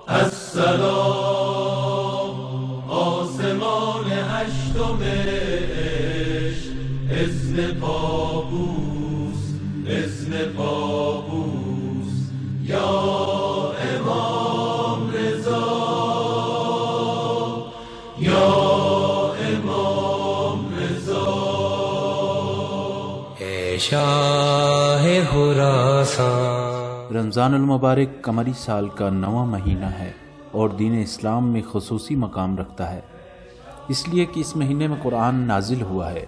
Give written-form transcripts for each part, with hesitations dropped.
السلام آسمان هشتمش اذن پابوس اذن پابوس یا امام رضا یا امام رضا اے شاہ خراسان۔ رمضان المبارک قمری سال کا 9واں مہینہ ہے اور دین اسلام میں خصوصی مقام رکھتا ہے، اس لیے کہ اس مہینے میں قرآن نازل ہوا ہے۔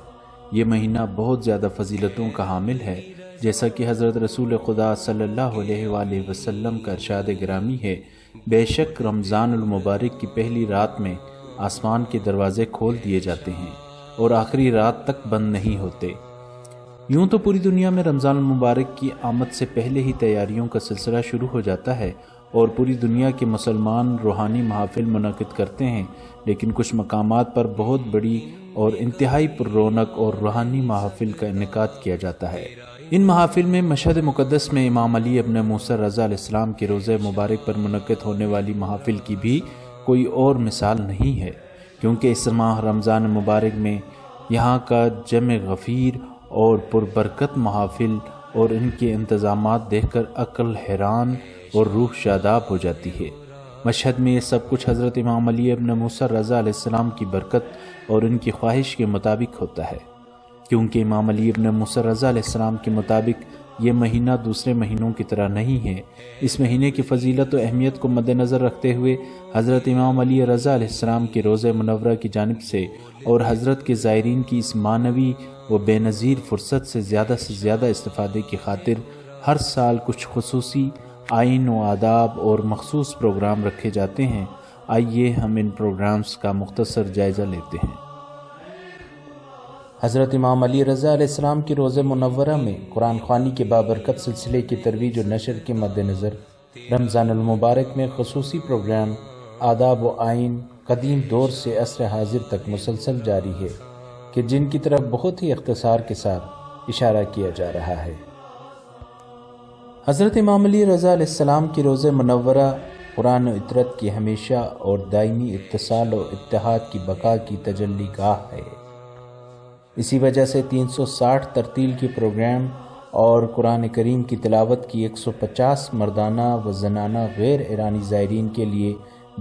یہ مہینہ بہت زیادہ فضیلتوں کا حامل ہے، جیسا کہ حضرت رسول خدا صلی اللہ علیہ وآلہ وسلم کا ارشاد گرامی ہے، بے شک رمضان المبارک کی پہلی رات میں آسمان کے دروازے کھول دیے جاتے ہیں اور آخری رات تک بند نہیں ہوتے۔ یوں تو پوری دنیا میں رمضان المبارک کی آمد سے پہلے ہی تیاریوں کا سلسلہ شروع ہو جاتا ہے اور پوری دنیا کے مسلمان روحانی محافل منعقد کرتے ہیں، لیکن کچھ مقامات پر بہت بڑی اور انتہائی پر رونق اور روحانی محافل کا انعقاد کیا جاتا ہے۔ ان محافل میں مشہد مقدس میں امام علی ابن موسیٰ رضا علیہ السلام کے روضہ مبارک پر منعقد ہونے والی محافل کی بھی کوئی اور مثال نہیں ہے، کیونکہ اس ماہ رمضان مبارک میں یہاں کا جمع غفیر اور پربرکت محافل اور ان کے انتظامات دیکھ کر عقل حیران اور روح شاداب ہو جاتی ہے۔ مشہد میں یہ سب کچھ حضرت امام علی ابن موسیٰ رضا علیہ السلام کی برکت اور ان کی خواہش کے مطابق ہوتا ہے، کیونکہ امام علی ابن موسیٰ رضا علیہ السلام کے مطابق یہ مہینہ دوسرے مہینوں کی طرح نہیں ہے۔ اس مہینے کی فضیلت و اہمیت کو مد نظر رکھتے ہوئے حضرت امام علی رضا علیہ السلام کے روضہ منورہ کی جانب سے اور حضرت کے زائرین کی اس معنوی و بے نظیر فرصت سے زیادہ استفادے کی خاطر ہر سال کچھ خصوصی آئین و آداب اور مخصوص پروگرام رکھے جاتے ہیں۔ آئیے ہم ان پروگرامز کا مختصر جائزہ لیتے ہیں۔ حضرت امام علی رضا علیہ السلام کی روضہ منورہ میں قرآن خوانی کے بابرکت سلسلے کی ترویج و نشر کے مد نظر رمضان المبارک میں خصوصی پروگرام، آداب و آئین قدیم دور سے عصر حاضر تک مسلسل جاری ہے، کہ جن کی طرف بہت ہی اختصار کے ساتھ اشارہ کیا جا رہا ہے۔ حضرت امام علی رضا علیہ السلام کی روضہ منورہ قرآن و اطرت کی ہمیشہ اور دائمی اتصال و اتحاد کی بقا کی تجلی گاہ ہے۔ اسی وجہ سے 360 ترتیل کے پروگرام اور قرآن کریم کی تلاوت کی 150 مردانہ و زنانہ غیر ایرانی زائرین کے لیے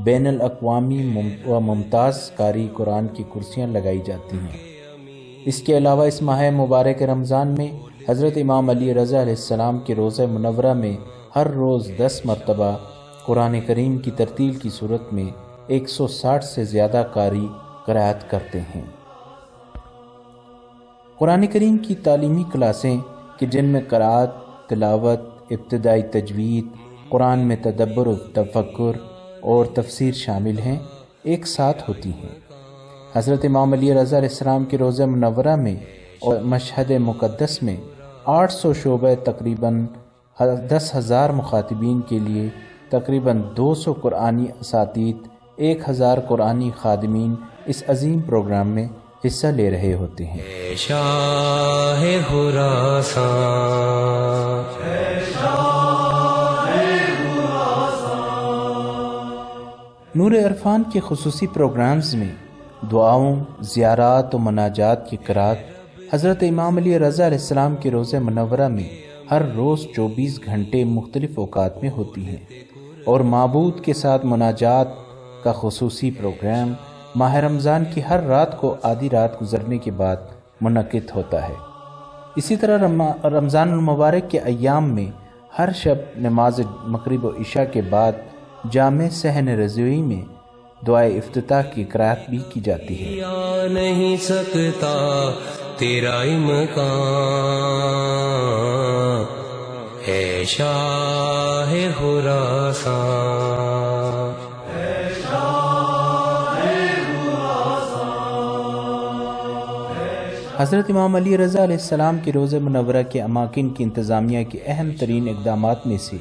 بین الاقوامی و ممتاز قاری قرآن کی کرسیاں لگائی جاتی ہیں۔ اس کے علاوہ اس ماہ مبارک رمضان میں حضرت امام علی رضا علیہ السلام کے روضہ منورہ میں ہر روز 10 مرتبہ قرآن کریم کی ترتیل کی صورت میں 160 سے زیادہ قاری قرأت کرتے ہیں۔ قرآن کریم کی تعلیمی کلاسیں کہ جن میں قرأت، تلاوت، ابتدائی تجوید، قرآن میں تدبر و تفکر اور تفسیر شامل ہیں، ایک ساتھ ہوتی ہیں۔ حضرت امام علی رضا علیہ السلام کے روضہ منورہ میں اور مشہد مقدس میں 800 شعبہ تقریباً 10,000 مخاطبین کے لیے تقریباً 200 قرآنی اساتید، 1000 قرآنی خادمین اس عظیم پروگرام میں حصہ لے رہے ہوتے ہیں۔ شاہ خراسان، نور عرفان کے خصوصی پروگرامز میں دعاؤں، زیارات و مناجات کی قرأت حضرت امام علی رضا علیہ السلام کے روضہ منورہ میں ہر روز 24 گھنٹے مختلف اوقات میں ہوتی ہیں، اور معبود کے ساتھ مناجات کا خصوصی پروگرام ماہ رمضان کی ہر رات کو آدھی رات گزرنے کے بعد منعقد ہوتا ہے۔ اسی طرح رمضان المبارک کے ایام میں ہر شب نماز مغرب و عشاء کے بعد جامع صحن رضوی میں دعائے افتتاح کی قرأت بھی کی جاتی ہے۔ نہیں سکتا تیرا امکان، اے شاہ خراسان۔ حضرت امام علی رضا علیہ السلام کے روضہ منورہ کے اماکن کی انتظامیہ کے اہم ترین اقدامات میں سے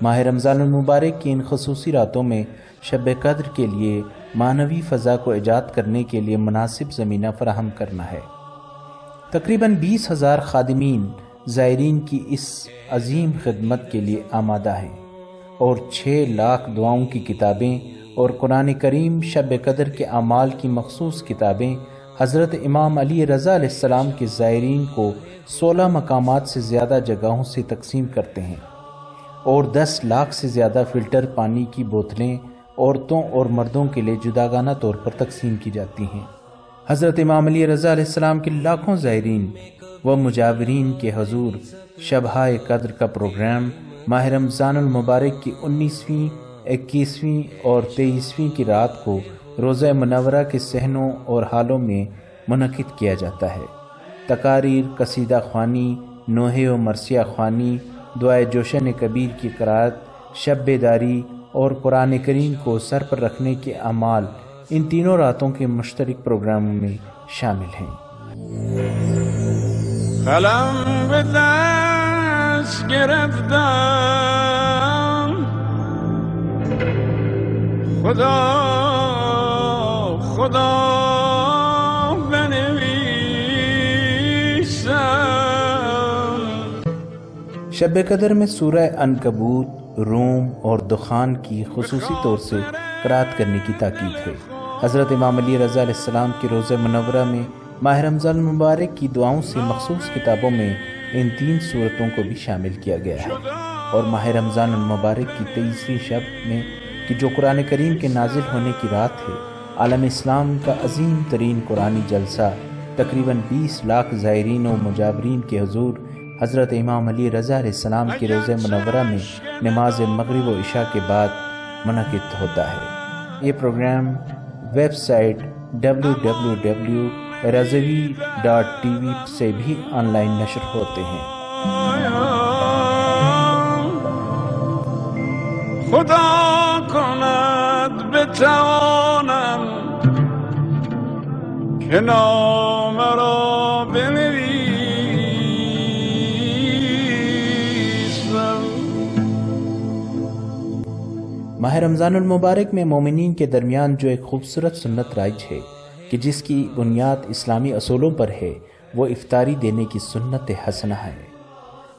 ماہ رمضان المبارک کی ان خصوصی راتوں میں شب قدر کے لیے معنوی فضا کو ایجاد کرنے کے لیے مناسب زمینہ فراہم کرنا ہے۔ تقریباً 20,000 خادمین زائرین کی اس عظیم خدمت کے لیے آمادہ ہیں۔ اور 6 لاکھ دعاؤں کی کتابیں اور قرآن کریم، شب قدر کے اعمال کی مخصوص کتابیں حضرت امام علی رضا علیہ السلام کے زائرین کو 16 مقامات سے زیادہ جگہوں سے تقسیم کرتے ہیں، اور 10 لاکھ سے زیادہ فلٹر پانی کی بوتلیں عورتوں اور مردوں کے لیے جداگانہ طور پر تقسیم کی جاتی ہیں۔ حضرت امام علی رضا علیہ السلام کے لاکھوں زائرین و مجاورین کے حضور شبہائے قدر کا پروگرام ماہ رمضان المبارک کی 19ویں، 21ویں اور 23ویں کی رات کو روضہ منورہ کے صحنوں اور حالوں میں منعقد کیا جاتا ہے۔ تقاریر، قصیدہ خوانی، نوحے و مرثیہ خوانی، دعائے جوشن کبیر کی قرات، شب بیداری اور قرآن کریم کو سر پر رکھنے کے اعمال ان تینوں راتوں کے مشترک پروگراموں میں شامل ہیں۔ قلم به دست گرفتم، خدا خدا بنویسم۔ شب قدر میں سورہ عنکبوت، روم اور دخان کی خصوصی طور سے قرات کرنے کی تاکید ہے۔ حضرت امام علی رضا علیہ السلام کے روضہ منورہ میں ماہ رمضان المبارک کی دعاؤں سے مخصوص کتابوں میں ان 3 صورتوں کو بھی شامل کیا گیا ہے، اور ماہ رمضان المبارک کی 23ویں شب میں کہ جو قرآن کریم کے نازل ہونے کی رات ہے، عالم اسلام کا عظیم ترین قرآنی جلسہ تقریباً 20 لاکھ زائرین و مجاورین کے حضور حضرت امام علی رضا علیہ السلام کے روضہ منورہ میں نماز مغرب و عشاء کے بعد منعقد ہوتا ہے۔ یہ پروگرام ویب سائٹ www.razvi.tv سے بھی آن لائن نشر ہوتے ہیں۔ خدا کند بتوانم که نام را بنویسم۔ ماہ رمضان المبارک میں مومنین کے درمیان جو ایک خوبصورت سنت رائج ہے کہ جس کی بنیاد اسلامی اصولوں پر ہے، وہ افطاری دینے کی سنت حسنہ ہے۔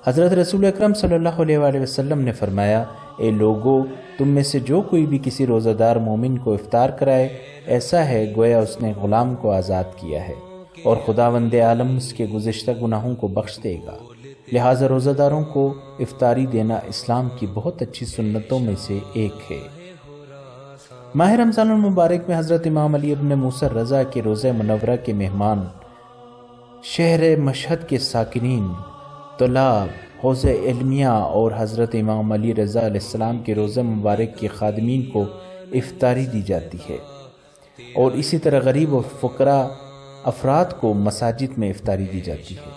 حضرت رسول اکرم صلی اللہ علیہ وآلہ وسلم نے فرمایا، اے لوگو، تم میں سے جو کوئی بھی کسی روزہ دار مومن کو افطار کرائے، ایسا ہے گویا اس نے غلام کو آزاد کیا ہے، اور خداوند عالم اس کے گزشتہ گناہوں کو بخش دے گا۔ لہٰذا روزہ داروں کو افطاری دینا اسلام کی بہت اچھی سنتوں میں سے ایک ہے۔ ماہ رمضان المبارک میں حضرت امام علی ابن موسیٰ رضا کے روضہ منورہ کے مہمان، شہر مشہد کے ساکنین، طلاب، حوض علمیہ اور حضرت امام علی رضا علیہ السلام کے روضہ مبارک کے خادمین کو افطاری دی جاتی ہے، اور اسی طرح غریب و فقراء افراد کو مساجد میں افطاری دی جاتی ہے۔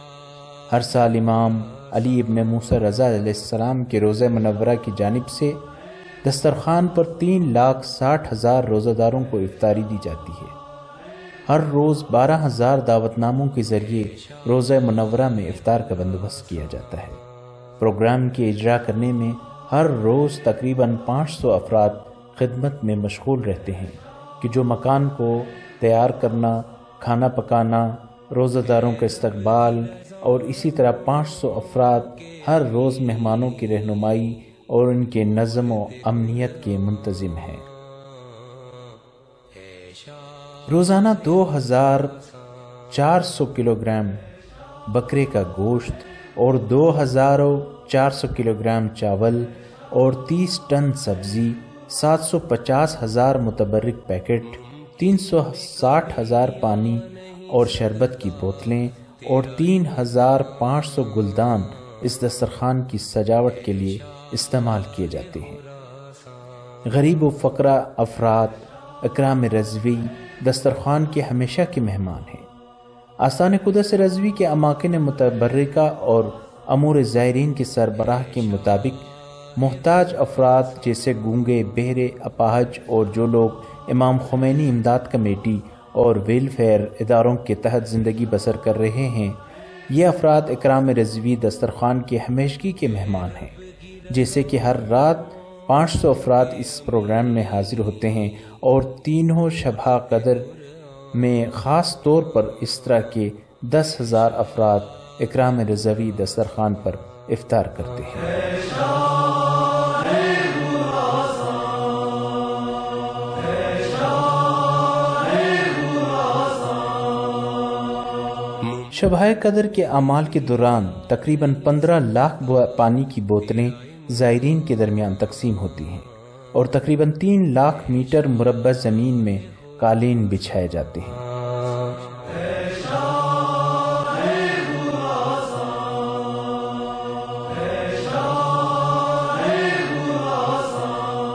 ہر سال امام علی ابن موسیٰ رضا علیہ السلام کے روضہ منورہ کی جانب سے دسترخوان پر 3,60,000 روزہ داروں کو افطاری دی جاتی ہے۔ ہر روز 12,000 دعوت ناموں کے ذریعے روضہ منورہ میں افطار کا بندوبست کیا جاتا ہے۔ پروگرام کے اجرا کرنے میں ہر روز تقریباً 500 افراد خدمت میں مشغول رہتے ہیں کہ جو مکان کو تیار کرنا، کھانا پکانا، روزہ داروں کا استقبال، اور اسی طرح 500 افراد ہر روز مہمانوں کی رہنمائی اور ان کے نظم و امنیت کے منتظم ہیں۔ روزانہ 2,400 کلو گرام بکرے کا گوشت اور 2,400 کلو گرام چاول اور 30 ٹن سبزی، 750,000 متبرک پیکٹ، 360,000 پانی اور شربت کی بوتلیں اور 3,500 گلدان اس دسترخوان کی سجاوٹ کے لیے استعمال کیے جاتے ہیں۔ غریب و فقراء افراد اکرام رضوی دسترخوان کے ہمیشہ کے مہمان ہیں۔ آستان قدس رضوی کے اماکن متبرکہ اور امور زائرین کے سربراہ کے مطابق محتاج افراد جیسے گونگے، بہرے، اپاہج اور جو لوگ امام خمینی امداد کمیٹی اور ویلفیئر اداروں کے تحت زندگی بسر کر رہے ہیں، یہ افراد اکرام رضوی دسترخوان کے ہمیشگی کے مہمان ہیں۔ جیسے کہ ہر رات 500 افراد اس پروگرام میں حاضر ہوتے ہیں اور تینوں شبہ قدر میں خاص طور پر اس طرح کے 10,000 افراد اکرام رضوی دسترخوان پر افطار کرتے ہیں۔ شبہ قدر کے اعمال کے دوران تقریباً 15 لاکھ پانی کی بوتلیں زائرین کے درمیان تقسیم ہوتی ہیں اور تقریباً 3 لاکھ میٹر مربع زمین میں قالین بچھائے جاتے ہیں۔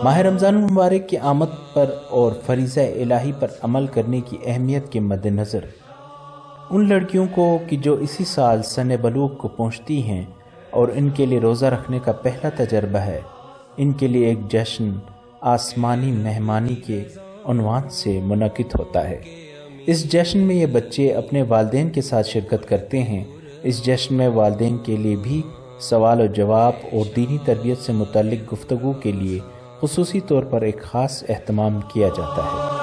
ماہ رمضان المبارک کی آمد پر اور فریضہ الہی پر عمل کرنے کی اہمیت کے مد نظر ان لڑکیوں کو کہ جو اسی سال سن بلوغ کو پہنچتی ہیں اور ان کے لیے روزہ رکھنے کا پہلا تجربہ ہے، ان کے لیے ایک جشن آسمانی مہمانی کے عنوان سے منعقد ہوتا ہے۔ اس جشن میں یہ بچے اپنے والدین کے ساتھ شرکت کرتے ہیں۔ اس جشن میں والدین کے لیے بھی سوال و جواب اور دینی تربیت سے متعلق گفتگو کے لیے خصوصی طور پر ایک خاص اہتمام کیا جاتا ہے۔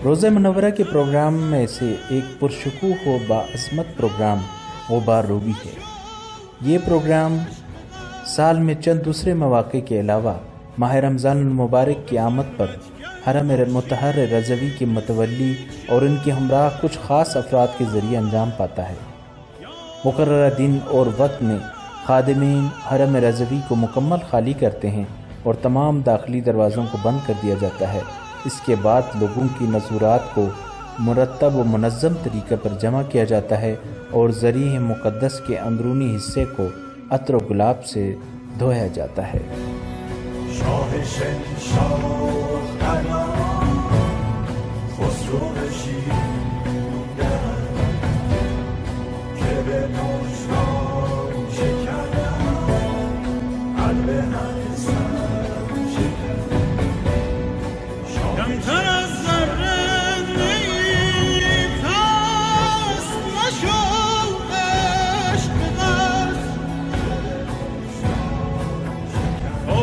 روزہ منورہ کے پروگرام میں سے ایک پرشکوہ و باعظمت پروگرام غبار روبی ہے۔ یہ پروگرام سال میں چند دوسرے مواقع کے علاوہ ماہ رمضان المبارک کی آمد پر حرم مطہر رضوی کے متولی اور ان کے ہمراہ کچھ خاص افراد کے ذریعے انجام پاتا ہے۔ مقررہ دن اور وقت میں خادمین حرم رضوی کو مکمل خالی کرتے ہیں اور تمام داخلی دروازوں کو بند کر دیا جاتا ہے۔ اس کے بعد لوگوں کی نذورات کو مرتب و منظم طریقے پر جمع کیا جاتا ہے اور ذریح مقدس کے اندرونی حصے کو عطر و گلاب سے دھویا جاتا ہے۔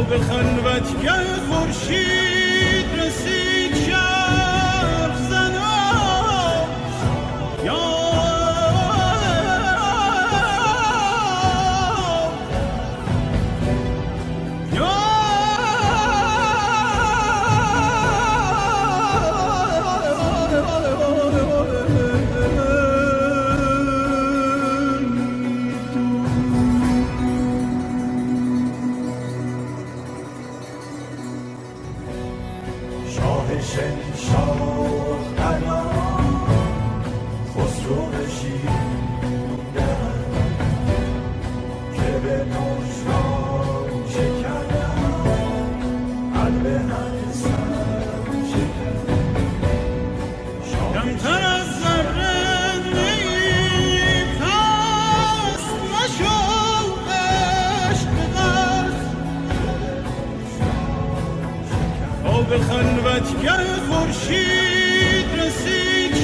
به خلوتگه خورشید رسید شرق زنان یا به خلوتگه خورشید رسید